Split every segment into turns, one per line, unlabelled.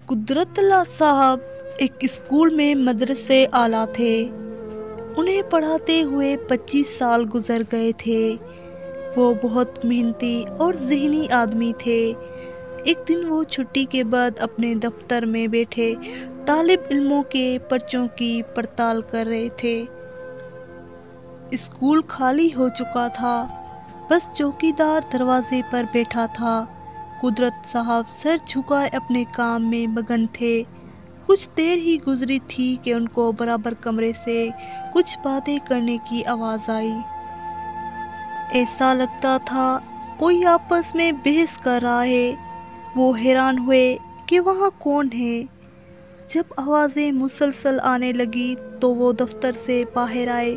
قدرتullah صاحب ایک اسکول میں مدرسے آلا تھے۔ انہیں پڑھاتے ہوئے 25 سال گزر گئے تھے۔ وہ بہت محنتی اور ذہنی آدمی تھے۔ ایک دن وہ چھٹی کے بعد اپنے دفتر میں بیٹھے طالب علموں کے پرچوں کی پڑتال کر رہے تھے۔ اسکول خالی ہو چکا تھا، بس چوکیدار دروازے پر بیٹھا تھا۔ قدرت صاحب سر جھکائے اپنے کام میں مگن تھے۔ کچھ دیر ہی گزری تھی کہ ان کو برابر کمرے سے کچھ باتیں کرنے کی آواز آئی۔ ایسا لگتا تھا کوئی آپس میں بحث کر رہا ہے۔ وہ حیران ہوئے کہ وہاں کون ہے۔ جب آوازیں مسلسل آنے لگی تو وہ دفتر سے باہر آئے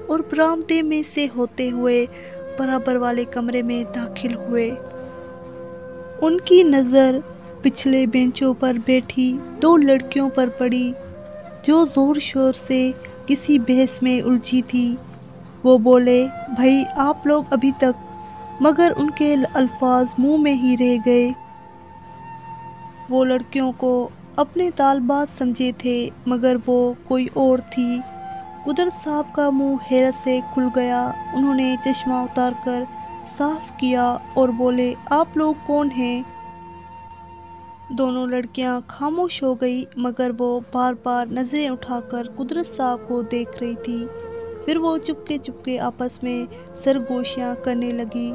اور برآمدے میں سے ہوتے ہوئے برابر والے کمرے میں داخل ہوئے۔ ان کی نظر پچھلے بینچوں پر بیٹھی 2 لڑکیوں پر پڑی جو زور شور سے کسی بحث میں الجھی تھی۔ وہ بولے، بھائی آپ لوگ ابھی تک، مگر ان کے الفاظ منہ میں ہی رہ گئے۔ وہ لڑکیوں کو اپنے طالبات سمجھے تھے مگر وہ کوئی اور تھی۔ قدرت صاحب کا منہ حیرت سے کھل گیا۔ انہوں نے چشمہ اتار کر صاف کیا اور بولے، آپ لوگ کون ہیں؟ دونوں لڑکیاں خاموش ہو گئی مگر وہ بار بار نظریں اٹھا کر قدرت صاحب کو دیکھ رہی تھی۔ پھر وہ چپکے آپس میں سرگوشیاں کرنے لگی۔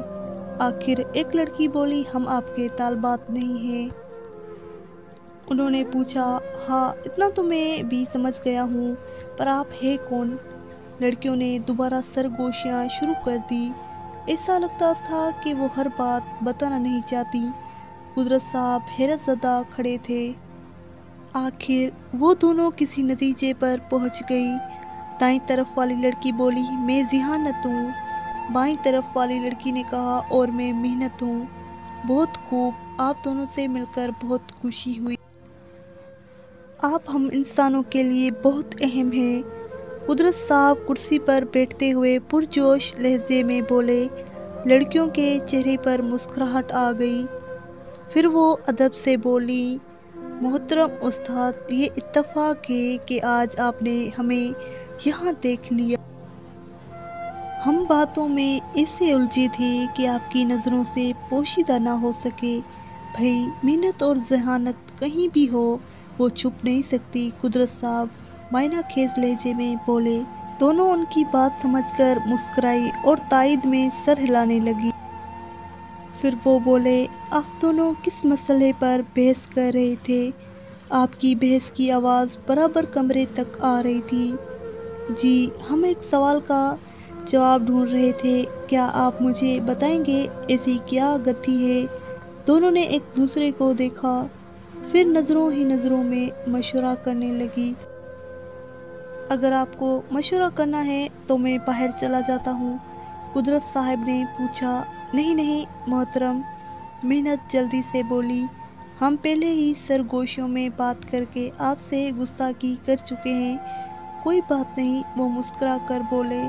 آخر ایک لڑکی بولی، ہم آپ کے طالبات نہیں ہیں؟ انہوں نے پوچھا، ہاں اتنا تو میں بھی سمجھ گیا ہوں، پر آپ ہیں کون؟ لڑکیوں نے دوبارہ سرگوشیاں شروع کر دی۔ ایسا لگتا تھا کہ وہ ہر بات بتانا نہیں چاہتی۔ قدرت صاحب حیرت زدہ کھڑے تھے۔ آخر وہ دونوں کسی نتیجے پر پہنچ گئی۔ دائیں طرف والی لڑکی بولی، میں ذہانت ہوں۔ بائیں طرف والی لڑکی نے کہا، اور میں محنت ہوں۔ بہت خوب، آپ دونوں سے مل کر بہت خوشی ہوئی۔ آپ ہم انسانوں کے لیے بہت اہم ہیں۔ قدرت صاحب کرسی پر بیٹھتے ہوئے پرجوش لہجے میں بولے۔ لڑکیوں کے چہرے پر مسکراہٹ آ گئی۔ پھر وہ ادب سے بولی، محترم استاد، یہ اتفاق ہے کہ آج آپ نے ہمیں یہاں دیکھ لیا۔ ہم باتوں میں ایسے الجھے تھے کہ آپ کی نظروں سے پوشیدہ نہ ہو سکے۔ بھائی محنت اور ذہانت کہیں بھی ہو، وہ چھپ نہیں سکتی۔ قدرت صاحب معنی خیز لہجے میں بولے۔ دونوں ان کی بات سمجھ کر مسکرائی اور تائید میں سر ہلانے لگی۔ پھر وہ بولے، آپ دونوں کس مسئلے پر بحث کر رہے تھے؟ آپ کی بحث کی آواز برابر کمرے تک آ رہی تھی۔ جی، ہم ایک سوال کا جواب ڈھونڈ رہے تھے۔ کیا آپ مجھے بتائیں گے ایسی کیا گتھی ہے؟ دونوں نے ایک دوسرے کو دیکھا، پھر نظروں ہی نظروں میں مشورہ کرنے لگی۔ اگر آپ کو مشورہ کرنا ہے تو میں باہر چلا جاتا ہوں، قدرت صاحب نے پوچھا۔ نہیں محترم، محنت جلدی سے بولی، ہم پہلے ہی سرگوشیوں میں بات کر کے آپ سے گستاخی کر چکے ہیں۔ کوئی بات نہیں، وہ مسکرا کر بولے۔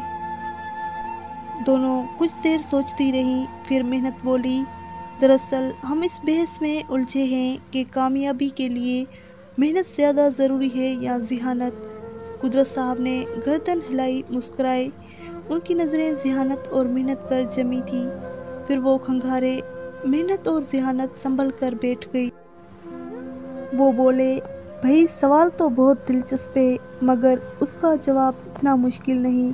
دونوں کچھ دیر سوچتی رہیں، پھر محنت بولی، دراصل ہم اس بحث میں الجھے ہیں کہ کامیابی کے لیے محنت زیادہ ضروری ہے یا ذہانت؟ قدرت صاحب نے گردن ہلائی، مسکرائے۔ ان کی نظریں ذہانت اور محنت پر جمی تھی۔ پھر وہ کھنگھارے محنت اور ذہانت سنبھل کر بیٹھ گئی۔ وہ بولے، بھائی سوال تو بہت دلچسپ ہے مگر اس کا جواب اتنا مشکل نہیں۔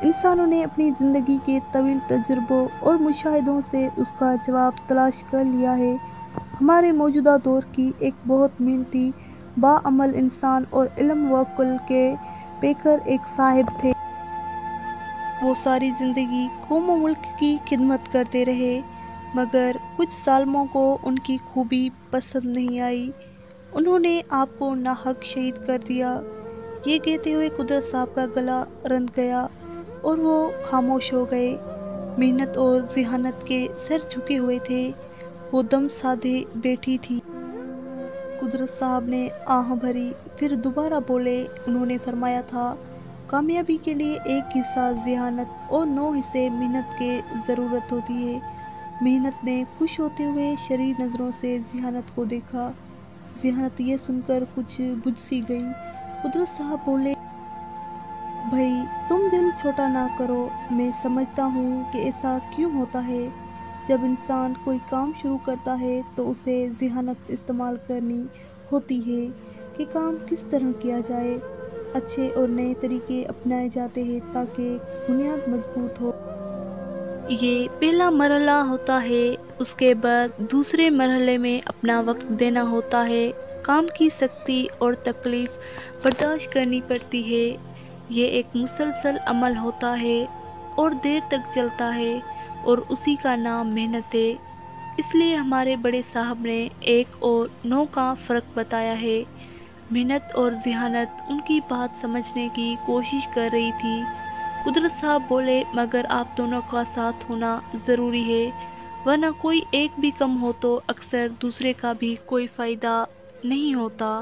انسانوں نے اپنی زندگی کے طویل تجربوں اور مشاہدوں سے اس کا جواب تلاش کر لیا ہے۔ ہمارے موجودہ دور کی ایک بہت محنتی باعمل انسان اور علم و عقل کے پیکر ایک صاحب تھے۔ وہ ساری زندگی قوم و ملک کی خدمت کرتے رہے مگر کچھ ظالموں کو ان کی خوبی پسند نہیں آئی۔ انہوں نے آپ کو ناحق شہید کر دیا۔ یہ کہتے ہوئے قدرت صاحب کا گلا رند گیا اور وہ خاموش ہو گئے۔ محنت اور ذہانت کے سر جھکے ہوئے تھے۔ وہ دم سادے بیٹھی تھی۔ قدرت صاحب نے آہ بھری، پھر دوبارہ بولے۔ انہوں نے فرمایا تھا، کامیابی کے لیے 1 حصہ ذہانت اور 9 حصے محنت کی ضرورت ہوتی ہے۔ محنت نے خوش ہوتے ہوئے شریر نظروں سے ذہانت کو دیکھا۔ ذہانت یہ سن کر کچھ بجھ سی گئی۔ قدرت صاحب بولے، بھائی تم دل چھوٹا نہ کرو، میں سمجھتا ہوں کہ ایسا کیوں ہوتا ہے۔ جب انسان کوئی کام شروع کرتا ہے تو اسے ذہانت استعمال کرنی ہوتی ہے کہ کام کس طرح کیا جائے۔ اچھے اور نئے طریقے اپنائے جاتے ہیں تاکہ بنیاد مضبوط ہو۔ یہ پہلا مرحلہ ہوتا ہے۔ اس کے بعد دوسرے مرحلے میں اپنا وقت دینا ہوتا ہے۔ کام کی سختی اور تکلیف برداشت کرنی پڑتی ہے۔ یہ ایک مسلسل عمل ہوتا ہے اور دیر تک چلتا ہے اور اسی کا نام محنت ہے۔ اس لیے ہمارے بڑے صاحب نے 1 اور 9 کا فرق بتایا ہے۔ محنت اور ذہانت ان کی بات سمجھنے کی کوشش کر رہی تھی۔ قدرت صاحب بولے، مگر آپ دونوں کا ساتھ ہونا ضروری ہے، ورنہ کوئی ایک بھی کم ہو تو اکثر دوسرے کا بھی کوئی فائدہ نہیں ہوتا۔